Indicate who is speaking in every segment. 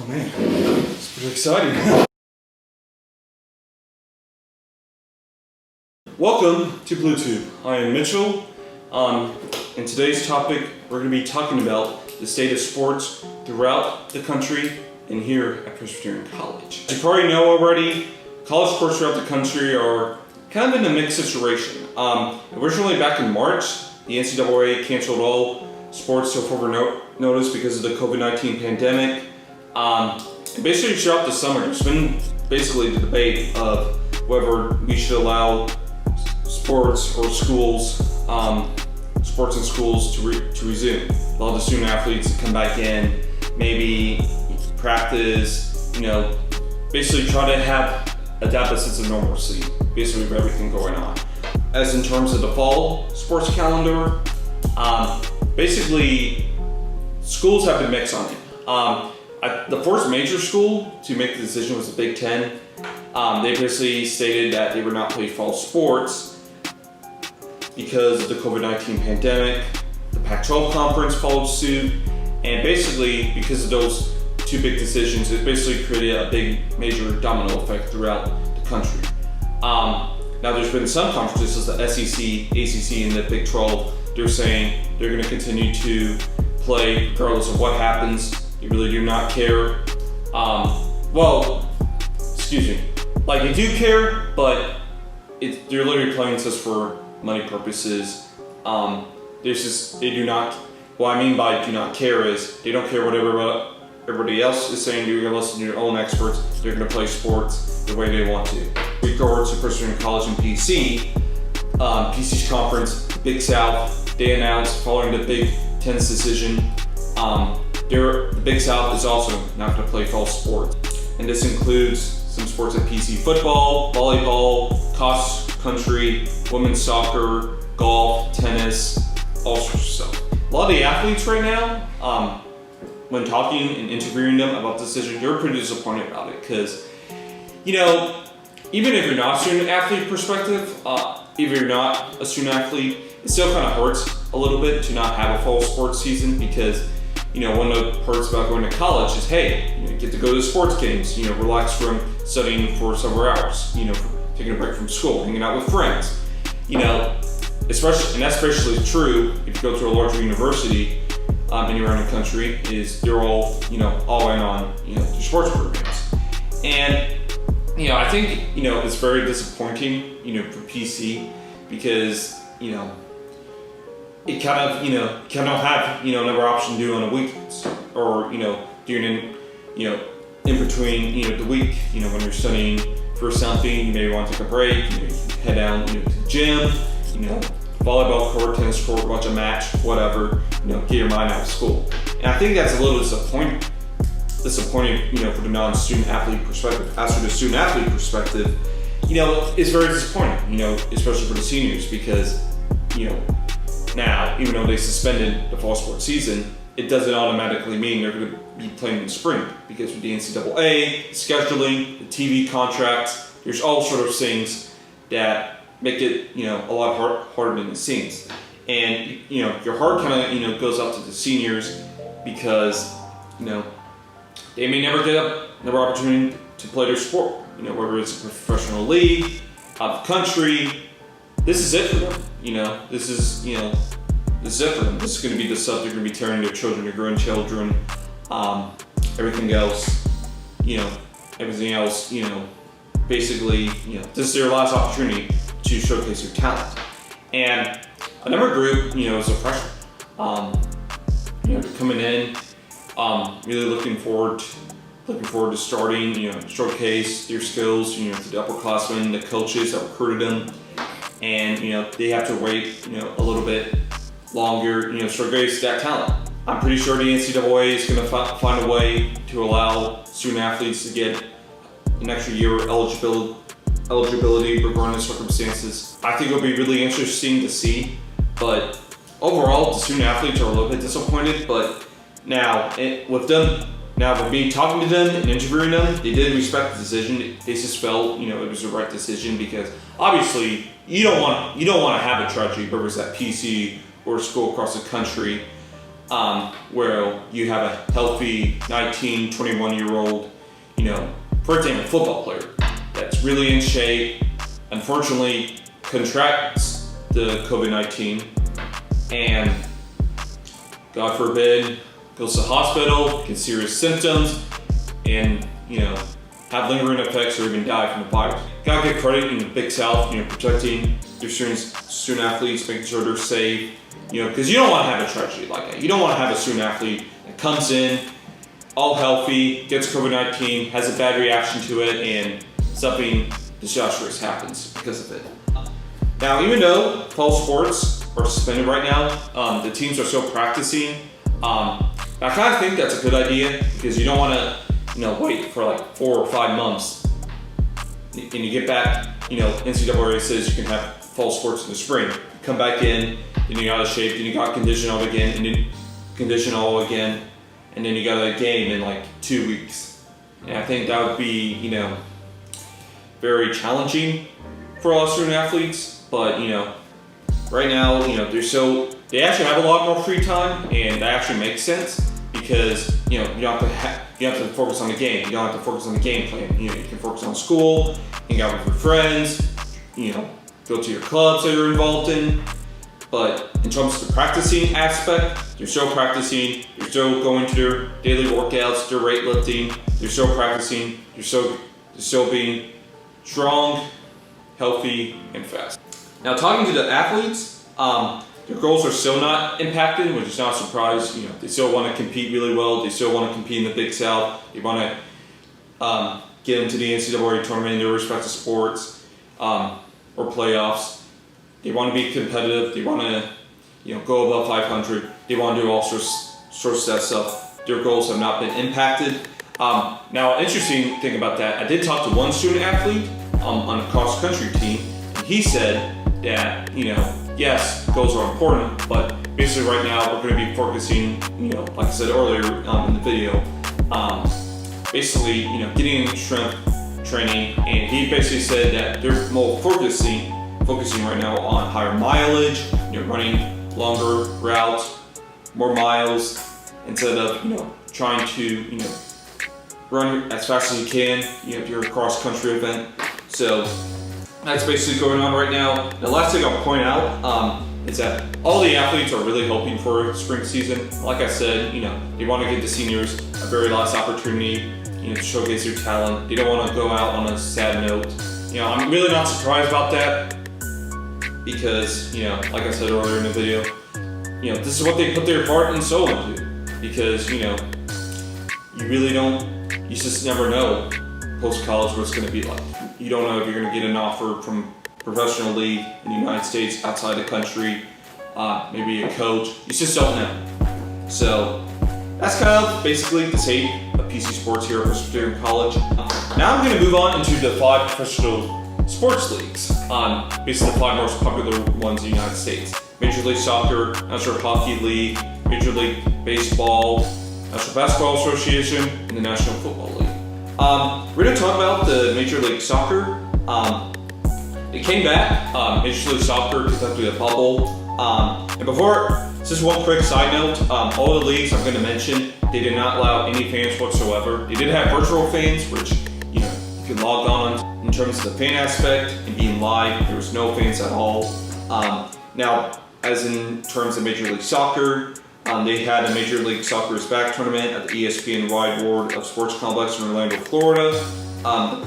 Speaker 1: man, it's pretty exciting. Welcome to BlueTube. I am Mitchell. In today's topic, we're going to be talking about the state of sports throughout the country and here at Presbyterian College. As you probably know already, college sports throughout the country are kind of in a mixed situation. Originally back in March, the NCAA canceled all sports till further notice because of the COVID-19 pandemic. And basically throughout the summer, there's been basically the debate of whether we should allow sports and schools to resume. A lot of the student athletes to come back in, maybe practice, basically try to adapt a sense of normalcy, basically with everything going on. As in terms of the fall sports calendar, basically schools have been mixed on it. The first major school to make the decision was the Big Ten. They basically stated that they would not play fall sports because of the COVID-19 pandemic. The Pac-12 conference followed suit, and basically because of those two big decisions, it basically created a big major domino effect throughout the country. Now there's been some conferences, the SEC, ACC, and the Big 12, they're saying they're going to continue to play regardless of what happens. They really do not care. They do care, but they're literally playing this for money purposes. They do not, what I mean by do not care is they don't care what everybody else is saying. They're going to listen to their own experts. They're going to play sports the way they want to. With regards to Presbyterian College and PC's conference, Big South, they announced following the Big Ten's decision, the Big South is also not going to play fall sports. And this includes some sports like PC football, volleyball, cross country, women's soccer, golf, tennis, all sorts of stuff. A lot of the athletes right now, when talking and interviewing them about the decision, they're pretty disappointed about it because, even if you're not a student athlete perspective, if you're not a student athlete, it still kind of hurts a little bit to not have a fall sports season because, one of the perks about going to college is, hey, you get to go to sports games, relax from studying for several hours, taking a break from school, hanging out with friends, and that's especially true if you go to a larger university anywhere in the country, is they're all in on, their sports programs. And, I think, it's very disappointing, for PC because, it kind of, cannot have, another option to do on the weekends or, during, in between, the week, when you're studying for something, you may want to take a break, head down, to the gym, volleyball court, tennis court, watch a match, whatever, get your mind out of school. And I think that's a little disappointing, for the non-student athlete perspective. As for the student athlete perspective, it's very disappointing, especially for the seniors because, now, even though they suspended the fall sports season, it doesn't automatically mean they're going to be playing in the spring because with the NCAA, scheduling, the TV contracts, there's all sort of things that make it, a lot harder than it seems. And, your heart kind of, goes out to the seniors because, they may never get another opportunity to play their sport, whether it's a professional league, out of the country. This is it for them, this is it for them. This is going to be the stuff they're going to be telling their children, their grandchildren, everything else, basically, this is their last opportunity to showcase their talent. And another group, is a freshman. They're coming in, really looking forward to starting, showcase their skills, to the upperclassmen, the coaches that recruited them. And, they have to wait, a little bit longer, showcase that talent. I'm pretty sure the NCAA is going to find a way to allow student athletes to get an extra year of eligibility regardless of circumstances. I think it'll be really interesting to see, but overall, the student athletes are a little bit disappointed, but now, with me talking to them and interviewing them, they did respect the decision. They just felt, it was the right decision because obviously you don't want to have a tragedy, whether it's at PC or a school across the country, where you have a healthy 19, 21-year-old, for example, football player that's really in shape, unfortunately contracts the COVID-19 and, God forbid, goes to the hospital, gets serious symptoms, and have lingering effects or even die from the virus. Gotta give credit in the Big South, protecting their student athletes, making sure they're safe, because you don't want to have a tragedy like that. You don't want to have a student athlete that comes in all healthy, gets COVID-19, has a bad reaction to it, and something disastrous happens because of it. Now, even though fall sports are suspended right now, the teams are still practicing. I kind of think that's a good idea because you don't want to wait for like 4 or 5 months and you get back, NCAA says you can have fall sports in the spring. You come back in, then you got out of shape, then you got conditional again, and then conditional again, and then you got a game in like 2 weeks. And I think that would be, very challenging for all student athletes, but right now, they actually have a lot more free time, and that actually makes sense because you don't have to focus on the game. You don't have to focus on the game plan. You can focus on school, hang out with your friends, go to your clubs that you're involved in. But in terms of the practicing aspect, they're still practicing. They're still going to their daily workouts, their weightlifting. They're still practicing. They're still being strong, healthy, and fast. Now, talking to the athletes, their goals are still not impacted, which is not a surprise. They still want to compete really well. They still want to compete in the Big South. They want to get into the NCAA tournament in their respective sports or playoffs. They want to be competitive. They want to, go above 500. They want to do all sorts of that stuff. Their goals have not been impacted. Now, interesting thing about that, I did talk to one student athlete on a cross country team, and he said that yes, goals are important, but basically right now we're going to be focusing, like I said earlier in the video, basically, getting in strength training, and he basically said that they're more focusing right now on higher mileage, running longer routes, more miles, instead of, trying to, run as fast as you can, if you're a cross country event. So that's basically going on right now. The last thing I'll point out is that all the athletes are really hoping for spring season. Like I said, they want to give the seniors a very last opportunity, to showcase their talent. They don't want to go out on a sad note. I'm really not surprised about that because, like I said earlier in the video, this is what they put their heart and soul into because, you just never know post-college what it's going to be like. You don't know if you're going to get an offer from a professional league in the United States, outside the country, maybe a coach. You just don't know. So that's kind of basically the state of PC sports here at Presbyterian College. Now I'm going to move on into the 5 professional sports leagues, basically the 5 most popular ones in the United States. Major League Soccer, National Hockey League, Major League Baseball, National Basketball Association, and the National Football League. We're going to talk about the Major League Soccer. It came back, Major League Soccer conducted a bubble. And before, just one quick side note, all the leagues I'm going to mention, they did not allow any fans whatsoever. They did have virtual fans, which you can log on in terms of the fan aspect and being live. There was no fans at all. Now, as in terms of Major League Soccer, they had a Major League Soccer is Back tournament at the ESPN Wide World of Sports Complex in Orlando, Florida. The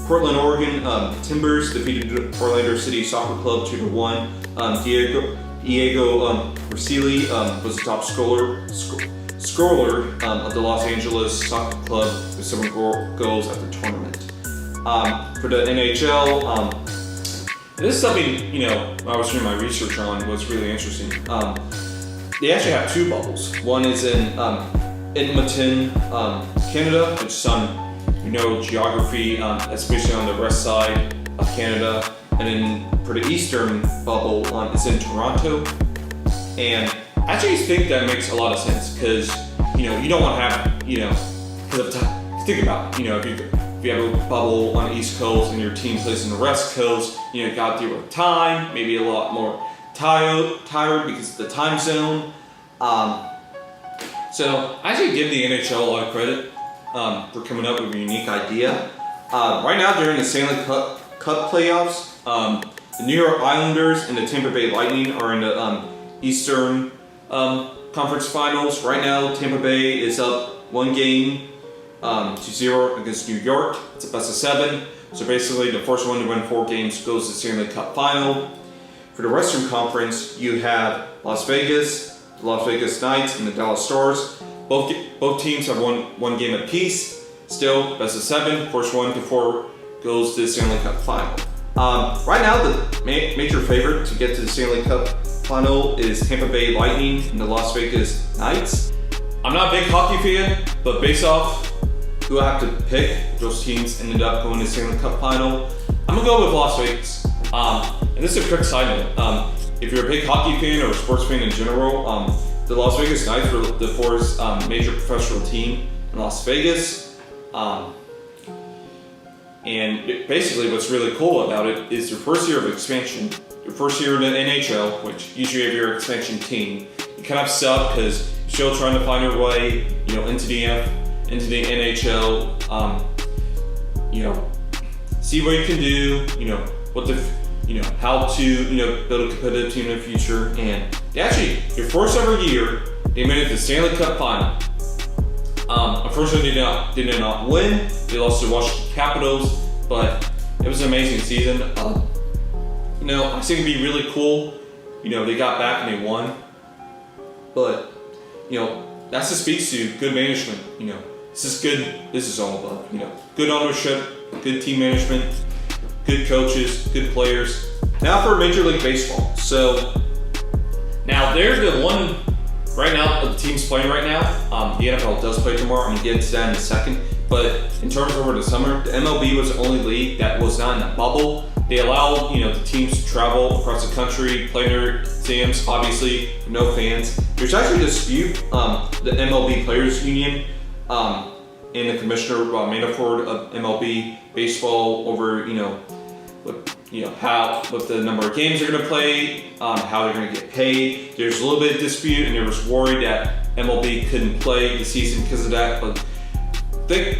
Speaker 1: Portland, Oregon Timbers defeated Orlando City Soccer Club 2-1. Diego Rosselli was the top scorer of the Los Angeles Soccer Club with 7 goals at the tournament. For the NHL, this is something, when I was doing my research on, was really interesting. They actually have 2 bubbles. One is in Edmonton, Canada, which is on, geography, especially on the west side of Canada. And then for the eastern bubble, it's in Toronto. And I actually think that makes a lot of sense because, you don't want to have, because of time. Think about it, if you have a bubble on the East Coast and your team plays on the West Coast, you got to deal with time, maybe a lot more tired because of the time zone. So I actually give the NHL a lot of credit for coming up with a unique idea. Right now during the Stanley Cup playoffs, the New York Islanders and the Tampa Bay Lightning are in the Eastern Conference Finals. Right now Tampa Bay is up 1-0 against New York. It's a best of 7. So basically the first one to win 4 games goes to the Stanley Cup Final. For the Western Conference, you have Las Vegas, the Las Vegas Knights, and the Dallas Stars. Both teams have one game apiece. Still, best of 7. First 1 to 4 goes to the Stanley Cup Final. Right now, the major favorite to get to the Stanley Cup Final is Tampa Bay Lightning and the Las Vegas Knights. I'm not a big hockey fan, but based off who I have to pick, those teams ended up going to the Stanley Cup Final. I'm gonna go with Las Vegas. And this is a quick side note. If you're a big hockey fan or a sports fan in general, the Las Vegas Knights were the fourth major professional team in Las Vegas. And basically what's really cool about it is your first year of expansion, your first year in the NHL, which usually have your expansion team, you kind of suck because you're still trying to find your way, into the NHL, see what you can do, how to, build a competitive team in the future. And they actually, your first ever year, they made it to the Stanley Cup Final. Unfortunately, they did not win. They lost to the Washington Capitals, but it was an amazing season. I think it'd be really cool. They got back and they won. But, that just speaks to good management. This is good. This is all about, good ownership, good team management, good coaches, good players. Now for Major League Baseball. So now they're the one right now, the teams playing right now. The NFL does play tomorrow. I'm gonna get into that in a second. But in terms of over the summer, the MLB was the only league that was not in a bubble. They allowed, the teams to travel across the country, play their exams, obviously, no fans. There's actually a dispute, the MLB Players Union and the commissioner, Manafort of MLB Baseball over, what the number of games they're going to play, how they're going to get paid. There's a little bit of dispute, and there was worry that MLB couldn't play the season because of that. But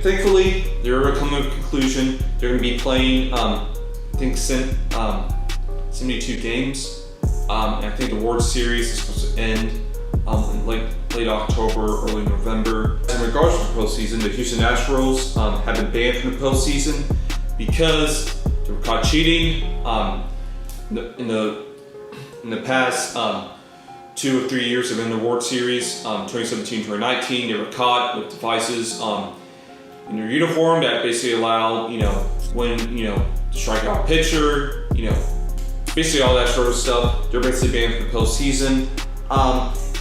Speaker 1: thankfully, they're coming to a conclusion. They're going to be playing, 72 games. And I think the World Series is supposed to end in late October, early November. In regards to the postseason, the Houston Astros have been banned from the postseason because they were caught cheating in the past 2 or 3 years of in the World Series, 2017-2019. They were caught with devices in their uniform that basically allowed, when strike out pitcher, basically all that sort of stuff. They're basically banned from the postseason.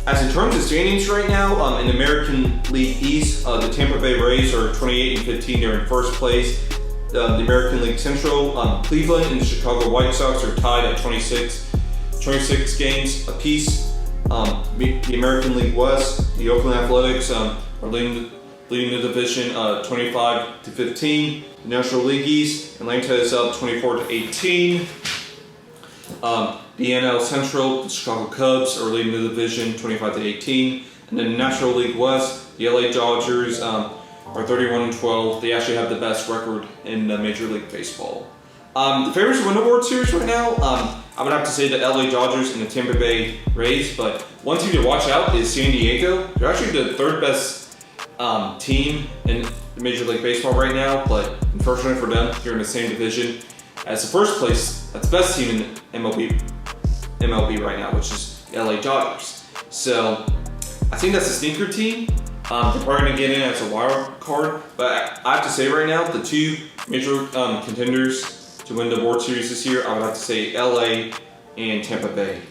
Speaker 1: As in terms of standings right now, in the American League East, the Tampa Bay Rays are 28-15. They're in first place. The American League Central, Cleveland and the Chicago White Sox are tied at 26 games apiece. The American League West, the Oakland Athletics are leading the division 25-15. The National League East, Atlanta is up 24-18. The NL Central, the Chicago Cubs are leading the division 25-18. And then the National League West, the LA Dodgers are 31-12. They actually have the best record in Major League Baseball. The favorites to win the World Series right now, I would have to say the LA Dodgers and the Tampa Bay Rays. But one team to watch out is San Diego. They're actually the third best team in Major League Baseball right now. But unfortunately for them, they're in the same division as the first place. That's the best team in MLB right now, which is the LA Dodgers. So I think that's a sneaker team. They're probably going to get in as a wild card, but I have to say right now, the two major contenders to win the World Series this year, I would have to say LA and Tampa Bay.